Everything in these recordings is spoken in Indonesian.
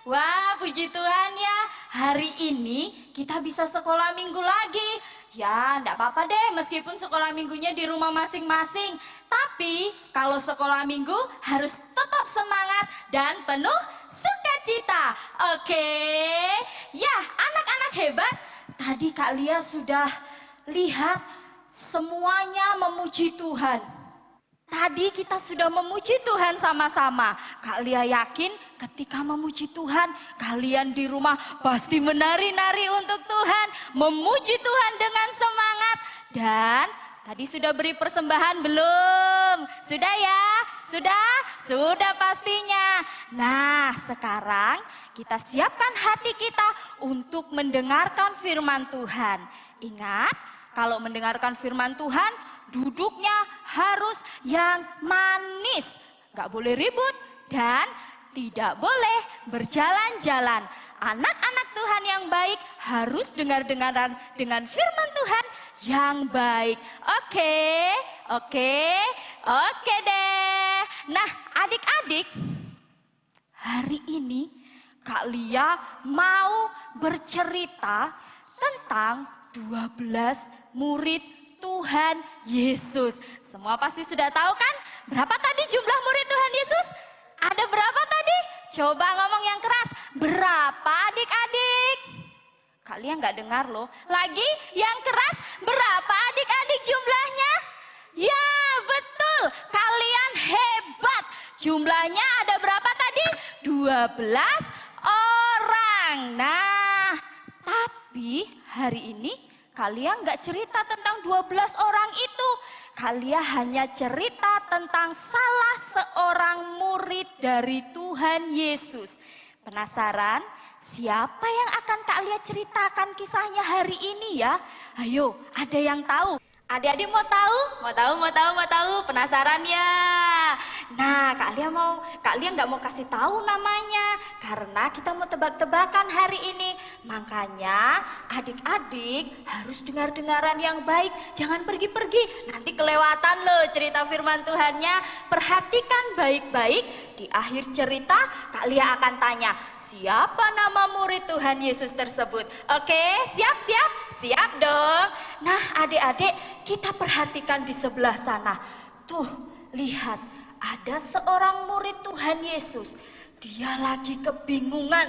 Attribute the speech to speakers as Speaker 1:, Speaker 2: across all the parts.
Speaker 1: Wah, puji Tuhan ya. Hari ini kita bisa sekolah minggu lagi. Ya, enggak apa-apa deh meskipun sekolah minggunya di rumah masing-masing. Tapi kalau sekolah minggu harus tetap semangat dan penuh sukacita. Oke. Ya, anak-anak hebat. Tadi Kak Lia sudah lihat semuanya memuji Tuhan. Tadi kita sudah memuji Tuhan sama-sama. Kak Lia yakin ketika memuji Tuhan, kalian di rumah pasti menari-nari untuk Tuhan, memuji Tuhan dengan semangat. Dan tadi sudah beri persembahan belum? Sudah ya? Sudah? Sudah pastinya. Nah, sekarang kita siapkan hati kita untuk mendengarkan firman Tuhan. Ingat, kalau mendengarkan firman Tuhan, duduknya harus yang manis, gak boleh ribut dan tidak boleh berjalan-jalan. Anak-anak Tuhan yang baik harus dengar-dengaran dengan firman Tuhan yang baik. Oke deh. Nah, adik-adik, hari ini Kak Lia mau bercerita tentang 12 murid Tuhan Yesus. Semua pasti sudah tahu kan? Berapa tadi jumlah murid Tuhan Yesus? Ada berapa tadi? Coba ngomong yang keras. Berapa adik-adik? Kalian nggak dengar loh. Lagi yang keras. Berapa adik-adik jumlahnya? Ya betul. Kalian hebat. Jumlahnya ada berapa tadi? 12 orang. Nah, tapi hari ini kalian nggak cerita tentang 12 orang itu. Kalian hanya cerita tentang salah seorang murid dari Tuhan Yesus. Penasaran? Siapa yang akan Kak Lia ceritakan kisahnya hari ini ya? Ayo, ada yang tahu? Adik-adik mau tahu? Mau tahu? Penasaran ya? Nah, Kak Lia nggak mau kasih tahu namanya karena kita mau tebak-tebakan hari ini. Makanya adik-adik harus dengar-dengaran yang baik. Jangan pergi-pergi, nanti kelewatan loh cerita firman Tuhannya. Perhatikan baik-baik. Di akhir cerita Kak Lia akan tanya, siapa nama murid Tuhan Yesus tersebut? Oke, siap? Siap dong. Nah, adik-adik, kita perhatikan di sebelah sana. Tuh, lihat, ada seorang murid Tuhan Yesus. Dia lagi kebingungan.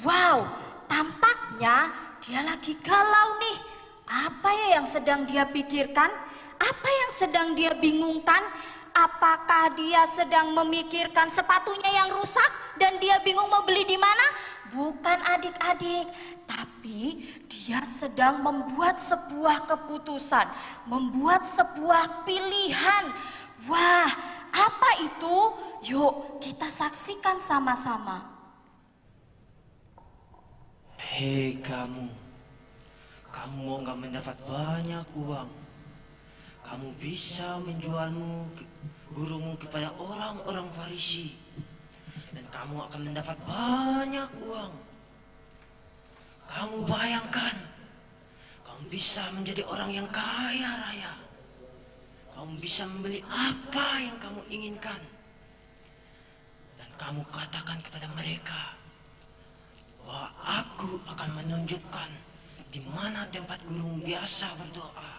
Speaker 1: Wow, tampaknya dia lagi galau nih. Apa ya yang sedang dia pikirkan? Apa yang sedang dia bingungkan? Apakah dia sedang memikirkan sepatunya yang rusak dan dia bingung mau beli di mana? Bukan adik-adik, tapi dia sedang membuat sebuah keputusan, membuat sebuah pilihan. Wah, apa itu? Yuk kita saksikan sama-sama.
Speaker 2: Hei kamu mau gak mendapat banyak uang? Kamu bisa menjualmu gurumu kepada orang-orang Farisi dan kamu akan mendapat banyak uang. Kamu bayangkan, kamu bisa menjadi orang yang kaya raya. Kamu bisa membeli apa yang kamu inginkan. Dan kamu katakan kepada mereka bahwa aku akan menunjukkan di mana tempat gurumu biasa berdoa.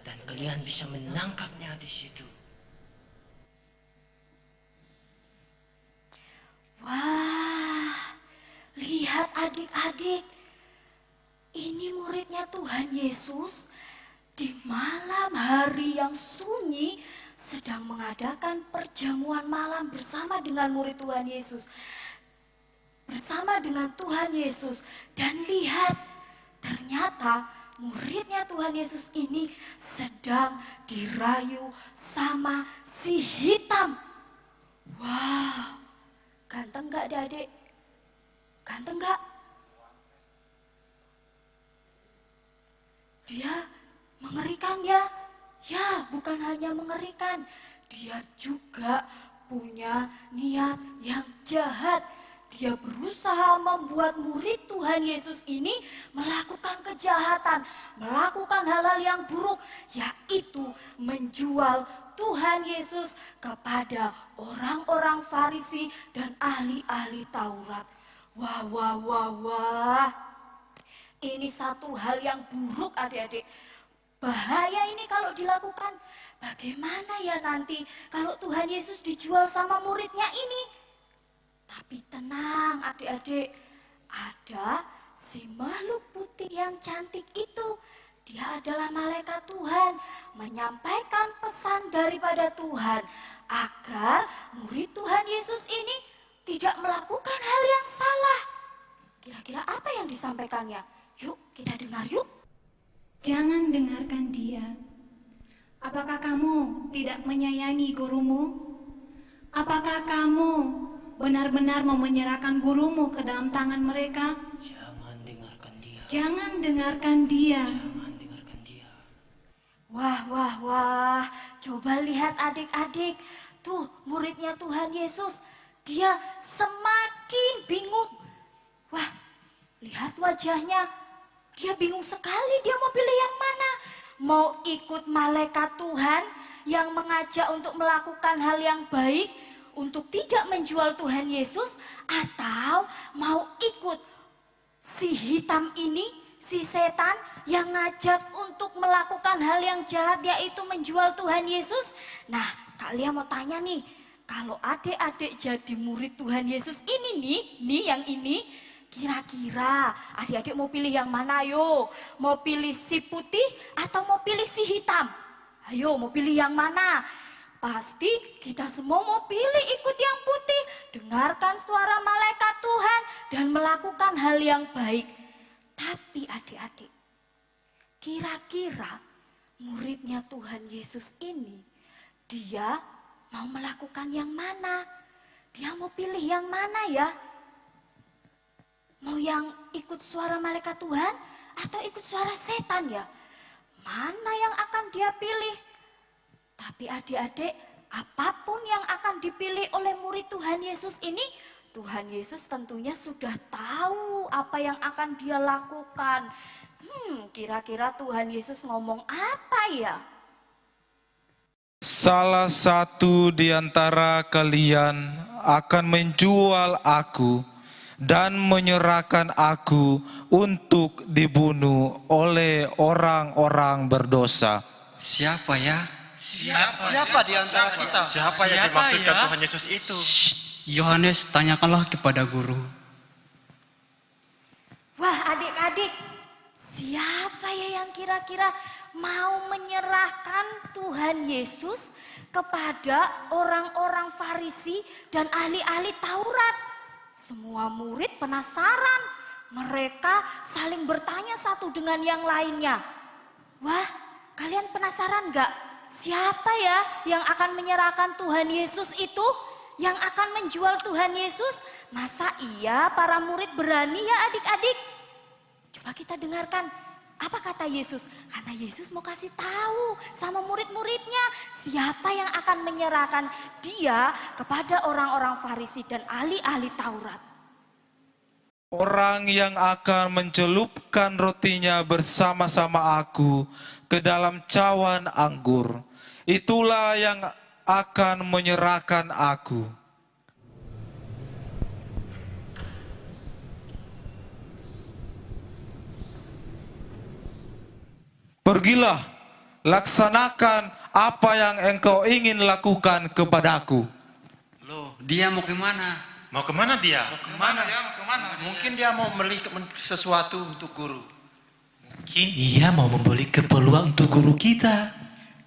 Speaker 2: Dan kalian bisa menangkapnya di situ.
Speaker 1: Wah, lihat adik-adik. Ini muridnya Tuhan Yesus di malam hari yang sunyi sedang mengadakan perjamuan malam bersama dengan murid Tuhan Yesus. Bersama dengan Tuhan Yesus. Dan lihat, ternyata muridnya Tuhan Yesus ini sedang dirayu sama si hitam. Wow, ganteng gak adik? Ganteng gak? Dia mengerikan ya? Ya, bukan hanya mengerikan. Dia juga punya niat yang jahat. Dia berusaha membuat murid Tuhan Yesus ini melakukan kejahatan, melakukan hal-hal yang buruk, yaitu menjual Tuhan Yesus kepada orang-orang Farisi. Farisi dan ahli-ahli Taurat. Wah, wah, wah, wah. Ini satu hal yang buruk adik-adik. Bahaya ini kalau dilakukan. Bagaimana ya nanti kalau Tuhan Yesus dijual sama muridnya ini? Tapi tenang adik-adik, ada si makhluk putih yang cantik itu. Dia adalah malaikat Tuhan, menyampaikan pesan daripada Tuhan agar murid Tuhan Yesus ini tidak melakukan hal yang salah. Kira-kira apa yang disampaikannya? Yuk kita dengar yuk.
Speaker 3: Jangan dengarkan dia. Apakah kamu tidak menyayangi gurumu? Apakah kamu benar-benar mau menyerahkan gurumu ke dalam tangan mereka?
Speaker 2: Jangan dengarkan dia.
Speaker 3: Jangan dengarkan dia.
Speaker 2: Jangan dengarkan dia.
Speaker 1: Wah, wah, wah. Coba lihat adik-adik. Tuh muridnya Tuhan Yesus. Dia semakin bingung. Wah, lihat wajahnya. Dia bingung sekali, dia mau pilih yang mana. Mau ikut malaikat Tuhan yang mengajak untuk melakukan hal yang baik, untuk tidak menjual Tuhan Yesus, atau mau ikut si hitam ini, si setan yang ngajak untuk melakukan hal yang jahat, yaitu menjual Tuhan Yesus. Nah, kalian mau tanya nih, kalau adik-adik jadi murid Tuhan Yesus ini nih yang ini, kira-kira adik-adik mau pilih yang mana yo? Mau pilih si putih atau mau pilih si hitam? Ayo mau pilih yang mana? Pasti kita semua mau pilih ikut yang putih. Dengarkan suara malaikat Tuhan dan melakukan hal yang baik. Tapi adik-adik, kira-kira muridnya Tuhan Yesus ini, dia mau melakukan yang mana? Dia mau pilih yang mana ya? Mau yang ikut suara malaikat Tuhan atau ikut suara setan ya? Mana yang akan dia pilih? Tapi adik-adik, apapun yang akan dipilih oleh murid Tuhan Yesus ini, Tuhan Yesus tentunya sudah tahu apa yang akan dia lakukan. Kira-kira Tuhan Yesus ngomong apa ya?
Speaker 4: Salah satu di antara kalian akan menjual aku dan menyerahkan aku untuk dibunuh oleh orang-orang berdosa.
Speaker 5: Siapa ya?
Speaker 6: Siapa di antara kita?
Speaker 7: Siapa yang dimaksudkan Tuhan Yesus itu?
Speaker 5: Yohanes, tanyakanlah kepada guru.
Speaker 1: Wah adik-adik, siapa ya yang kira-kira mau menyerahkan Tuhan Yesus kepada orang-orang Farisi dan ahli-ahli Taurat? Semua murid penasaran, mereka saling bertanya satu dengan yang lainnya. Wah, kalian penasaran gak? Siapa ya yang akan menyerahkan Tuhan Yesus itu? Yang akan menjual Tuhan Yesus? Masa iya para murid berani ya adik-adik? Coba kita dengarkan apa kata Yesus. Karena Yesus mau kasih tahu sama murid-muridnya siapa yang akan menyerahkan dia kepada orang-orang Farisi dan ahli-ahli Taurat.
Speaker 4: Orang yang akan mencelupkan rotinya bersama-sama aku ke dalam cawan anggur, itulah yang akan menyerahkan aku. Pergilah, laksanakan apa yang engkau ingin lakukan kepadaku.
Speaker 5: Loh, dia mau kemana?
Speaker 7: Mau kemana dia?
Speaker 6: Mungkin dia mau beli sesuatu untuk guru.
Speaker 8: Mungkin ia mau membeli keperluan untuk guru kita.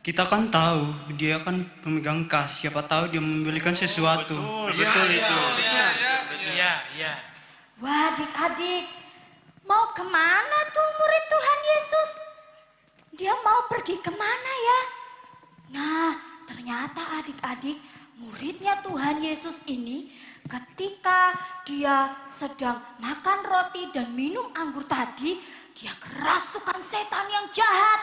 Speaker 9: Kita kan tahu, dia kan pemegang kas. Siapa tahu dia membelikan sesuatu.
Speaker 7: Betul itu.
Speaker 8: Iya.
Speaker 1: Wah adik-adik, mau kemana tuh murid Tuhan Yesus? Dia mau pergi kemana ya? Nah, ternyata adik-adik, muridnya Tuhan Yesus ini ketika dia sedang makan roti dan minum anggur tadi, dia kerasukan setan yang jahat.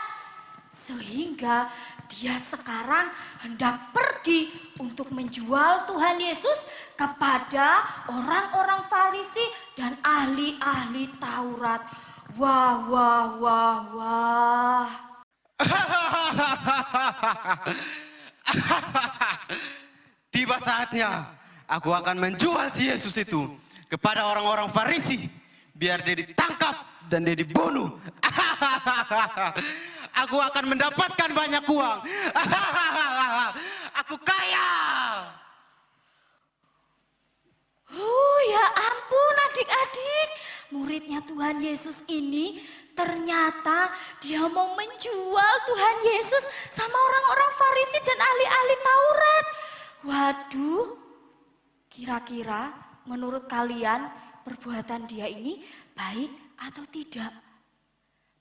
Speaker 1: Sehingga dia sekarang hendak pergi untuk menjual Tuhan Yesus kepada orang-orang Farisi dan ahli-ahli Taurat. Wah, wah, wah, wah.
Speaker 6: Tiba saatnya
Speaker 10: aku akan menjual si Yesus itu kepada orang-orang Farisi biar dia ditangkap dan dia dibunuh. Aku akan mendapatkan banyak uang. Aku kaya.
Speaker 1: Ya ampun adik-adik, muridnya Tuhan Yesus ini ternyata dia mau menjual Tuhan Yesus sama orang-orang Farisi dan ahli-ahli Taurat. Waduh, kira-kira menurut kalian perbuatan dia ini baik atau tidak?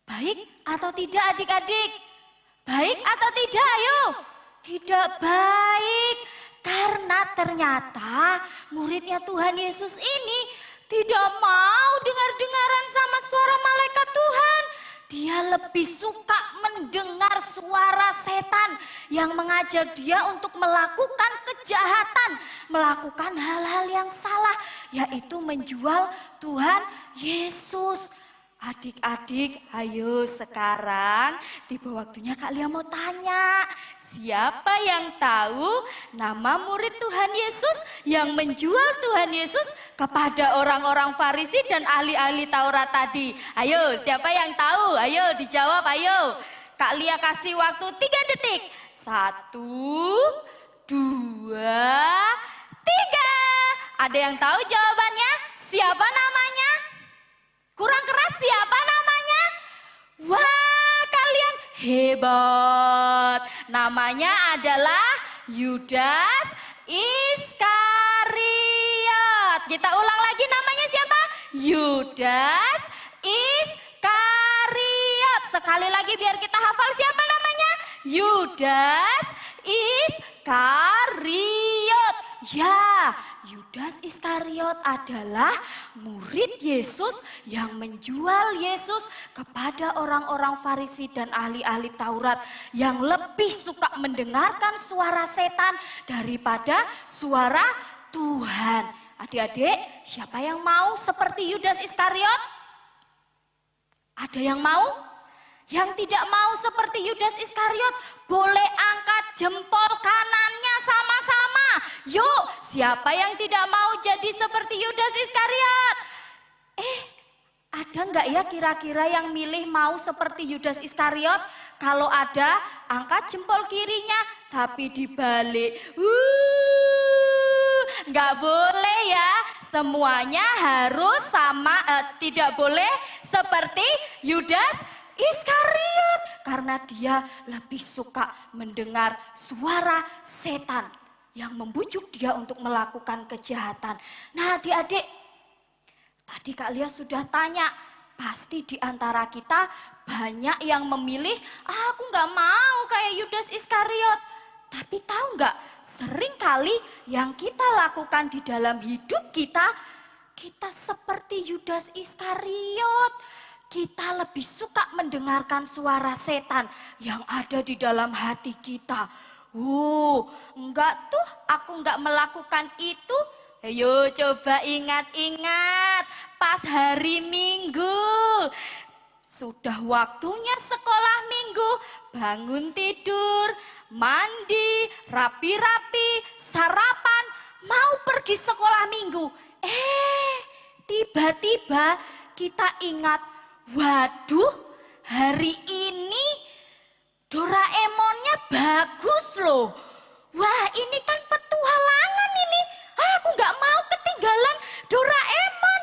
Speaker 1: Baik atau tidak adik-adik? Baik atau tidak? Ayo. Tidak baik. Karena ternyata muridnya Tuhan Yesus ini tidak mau dengar-dengaran sama suara malaikat Tuhan. Dia lebih suka mendengar suara setan yang mengajak dia untuk melakukan kejahatan, melakukan hal-hal yang salah, yaitu menjual Tuhan Yesus. Adik-adik, ayo sekarang tiba waktunya Kak Lia mau tanya. Siapa yang tahu nama murid Tuhan Yesus yang menjual Tuhan Yesus kepada orang-orang Farisi dan ahli-ahli Taurat tadi? Ayo, siapa yang tahu? Ayo dijawab, ayo. Kak Lia kasih waktu 3 detik. 1, 2, 3. Ada yang tahu jawabannya? Siapa namanya? Kurang keras, siapa namanya? Wah, kalian hebat. Namanya adalah Yudas Iskariot. Kita ulang lagi, namanya siapa? Yudas Iskariot. Sekali lagi biar kita hafal, siapa namanya? Yudas Iskariot. Ya, Yudas Iskariot adalah murid Yesus yang menjual Yesus kepada orang-orang Farisi dan ahli-ahli Taurat yang lebih suka mendengarkan suara setan daripada suara Tuhan. Adik-adik, siapa yang mau seperti Yudas Iskariot? Ada yang mau? Yang tidak mau seperti Yudas Iskariot, boleh angkat jempol kanannya sama-sama. Yuk, siapa yang tidak mau jadi seperti Yudas Iskariot? Ada nggak ya kira-kira yang milih mau seperti Yudas Iskariot? Kalau ada, angkat jempol kirinya, tapi dibalik. Nggak boleh ya, semuanya harus sama, tidak boleh seperti Yudas Iskariot, karena dia lebih suka mendengar suara setan yang membujuk dia untuk melakukan kejahatan. Nah adik-adik, tadi Kak Lia sudah tanya, pasti di antara kita banyak yang memilih, aku nggak mau kayak Yudas Iskariot. Tapi tahu nggak, seringkali yang kita lakukan di dalam hidup kita seperti Yudas Iskariot. Kita lebih suka mendengarkan suara setan yang ada di dalam hati kita. Enggak tuh, aku enggak melakukan itu. Ayo coba ingat-ingat, pas hari Minggu. Sudah waktunya sekolah Minggu, bangun tidur, mandi, rapi-rapi, sarapan, mau pergi sekolah Minggu. Tiba-tiba kita ingat, waduh, hari ini Doraemonnya bagus loh. Wah, ini kan petualangan ini. Aku nggak mau ketinggalan Doraemon.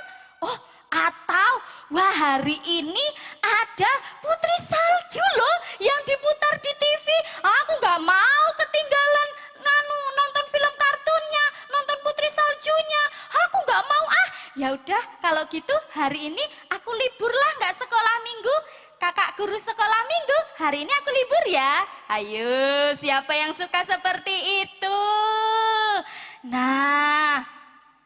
Speaker 1: Oh, atau wah hari ini ada Putri Salju loh yang diputar di TV. Aku nggak mau ketinggalan nonton film kartunnya, nonton Putri Saljunya. Aku nggak mau ah. Ya udah, kalau gitu hari ini aku libur lah, nggak sekolah Minggu. Kakak guru sekolah Minggu, hari ini aku libur ya. Ayo, siapa yang suka seperti itu? Nah,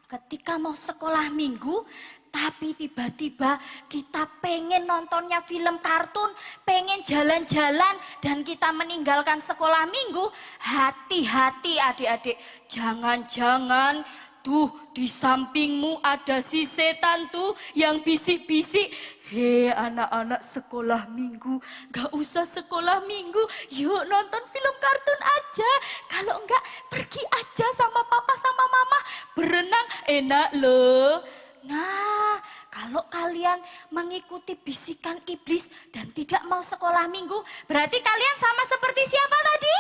Speaker 1: ketika mau sekolah Minggu, tapi tiba-tiba kita pengen nontonnya film kartun, pengen jalan-jalan, dan kita meninggalkan sekolah Minggu, hati-hati adik-adik. Jangan-jangan Tuh, di sampingmu ada si setan tuh yang bisik-bisik. Hei anak-anak sekolah minggu, gak usah sekolah minggu, yuk nonton film kartun aja. Kalau enggak, pergi aja sama papa sama mama, berenang enak loh. Nah, kalau kalian mengikuti bisikan iblis dan tidak mau sekolah minggu, berarti kalian sama seperti siapa tadi?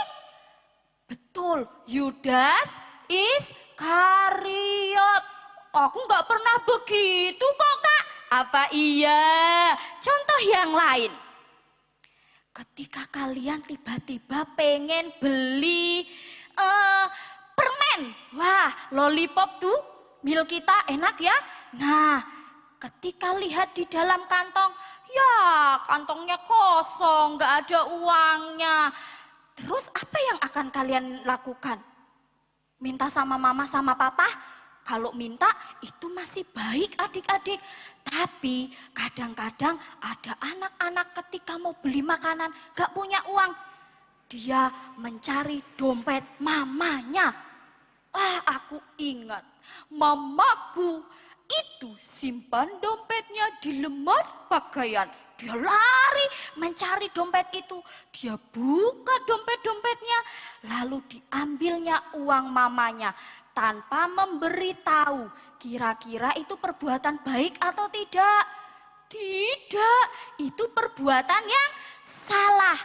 Speaker 1: Betul, Yudas Iskariot. Aku nggak pernah begitu kok Kak. Apa iya? Contoh yang lain. Ketika kalian tiba-tiba pengen beli permen. Wah, lollipop tuh mil kita enak ya. Nah, ketika lihat di dalam kantong, ya kantongnya kosong, nggak ada uangnya. Terus apa yang akan kalian lakukan? Minta sama mama sama papa? Kalau minta itu masih baik adik-adik. Tapi kadang-kadang ada anak-anak ketika mau beli makanan gak punya uang. Dia mencari dompet mamanya. Aku ingat mamaku itu simpan dompetnya di lemari pakaian. Dia lari mencari dompet itu. Dia buka dompet-dompetnya. Lalu diambilnya uang mamanya. Tanpa memberitahu kira-kira itu perbuatan baik atau tidak. Tidak, itu perbuatan yang salah.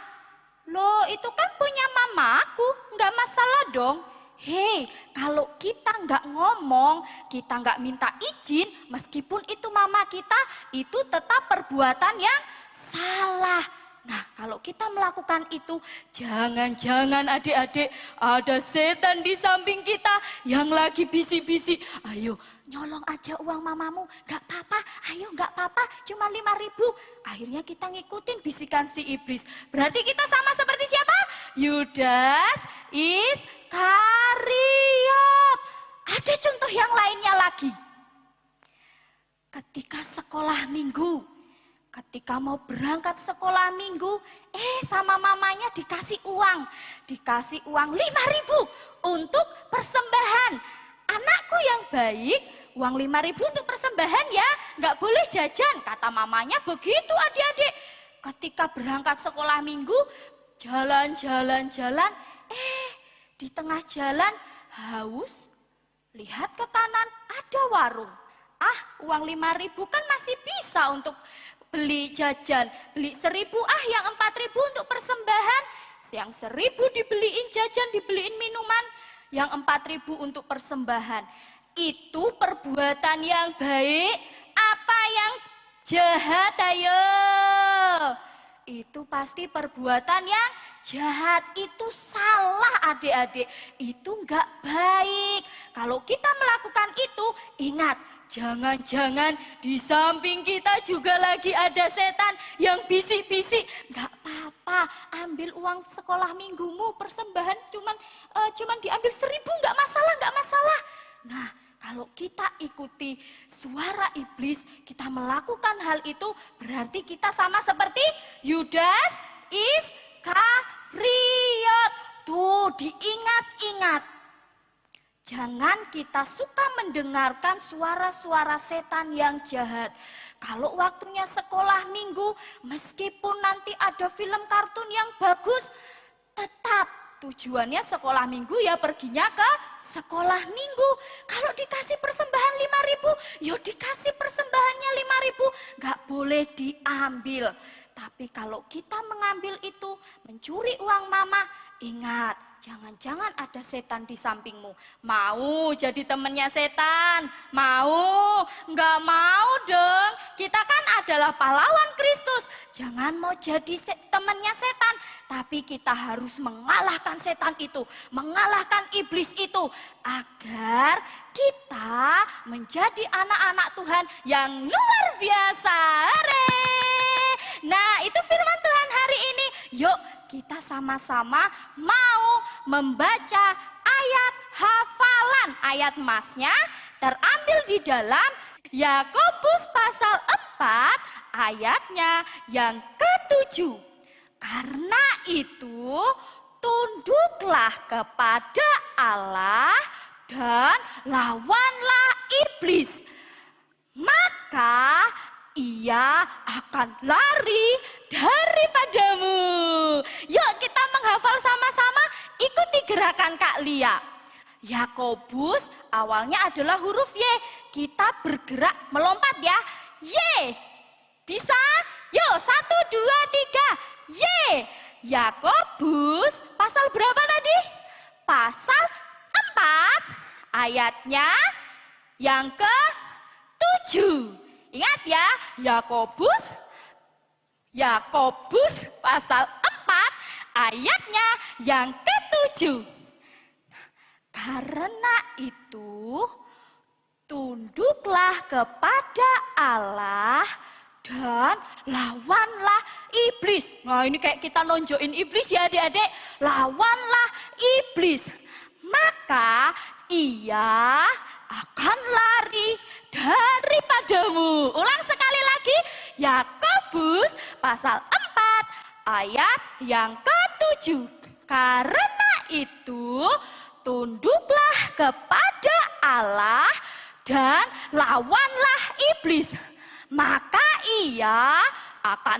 Speaker 1: Loh itu kan punya mamaku, nggak masalah dong. Hei, kalau kita nggak ngomong, kita nggak minta izin, meskipun itu mama kita, itu tetap perbuatan yang salah. Nah, kalau kita melakukan itu, jangan-jangan adik-adik ada setan di samping kita yang lagi bisik-bisik. Ayo, nyolong aja uang mamamu, nggak apa-apa, ayo nggak apa-apa, cuma 5.000. Akhirnya kita ngikutin bisikan si iblis. Berarti kita sama seperti siapa? Yudas Iskariot. Ada contoh yang lainnya lagi. Ketika sekolah minggu, ketika mau berangkat sekolah minggu, sama mamanya dikasih uang. Dikasih uang 5.000 untuk persembahan. Anakku yang baik, uang 5.000 untuk persembahan ya, nggak boleh jajan. Kata mamanya begitu adik-adik. Ketika berangkat sekolah minggu, jalan-jalan-jalan, di tengah jalan haus, lihat ke kanan ada warung. Uang 5.000 kan masih bisa untuk beli jajan, beli 1.000, yang 4.000 untuk persembahan, yang 1.000 dibeliin jajan, dibeliin minuman, yang 4.000 untuk persembahan. Itu perbuatan yang baik, apa yang jahat ayo? Itu pasti perbuatan yang jahat, itu salah adik-adik, itu enggak baik. Kalau kita melakukan itu, ingat, jangan-jangan di samping kita juga lagi ada setan yang bisik-bisik. Gak apa-apa, ambil uang sekolah minggumu, persembahan cuman diambil 1.000, gak masalah, gak masalah. Nah, kalau kita ikuti suara iblis, kita melakukan hal itu, berarti kita sama seperti Yudas Iskariot. Tuh, diingat-ingat. Jangan kita suka mendengarkan suara-suara setan yang jahat. Kalau waktunya sekolah minggu, meskipun nanti ada film kartun yang bagus, tetap tujuannya sekolah minggu ya perginya ke sekolah minggu. Kalau dikasih persembahan 5.000, yuk dikasih persembahannya 5.000, gak boleh diambil. Tapi kalau kita mengambil itu, mencuri uang mama, ingat, jangan-jangan ada setan di sampingmu. Mau jadi temennya setan? Mau? Enggak mau dong. Kita kan adalah pahlawan Kristus. Jangan mau jadi temennya setan. Tapi kita harus mengalahkan setan itu. Mengalahkan iblis itu. Agar kita menjadi anak-anak Tuhan yang luar biasa. Hore! Nah, itu firman Tuhan hari ini. Yuk, kita sama-sama mau membaca ayat hafalan. Ayat emasnya terambil di dalam Yakobus pasal 4 ayatnya yang ke-7. Karena itu tunduklah kepada Allah dan lawan iblis, maka ia akan lari daripadamu. Yuk kita menghafal sama-sama, ikuti gerakan Kak Lia. Yakobus awalnya adalah huruf Y. Kita bergerak melompat ya. Y. Bisa? Yuk 1, 2, 3. Y. Yakobus pasal berapa tadi? Pasal 4. Ayatnya yang ke-7. Ingat ya, Yakobus pasal 4 ayatnya yang ke-7. Karena itu tunduklah kepada Allah dan lawanlah iblis. Nah ini kayak kita nonjokin iblis ya adik-adik. Lawanlah iblis. Maka ia akan lari daripadamu. Ulang sekali lagi. Yakobus pasal 4 ayat yang ke-7. Karena itu tunduklah kepada Allah dan lawanlah iblis. Maka ia akan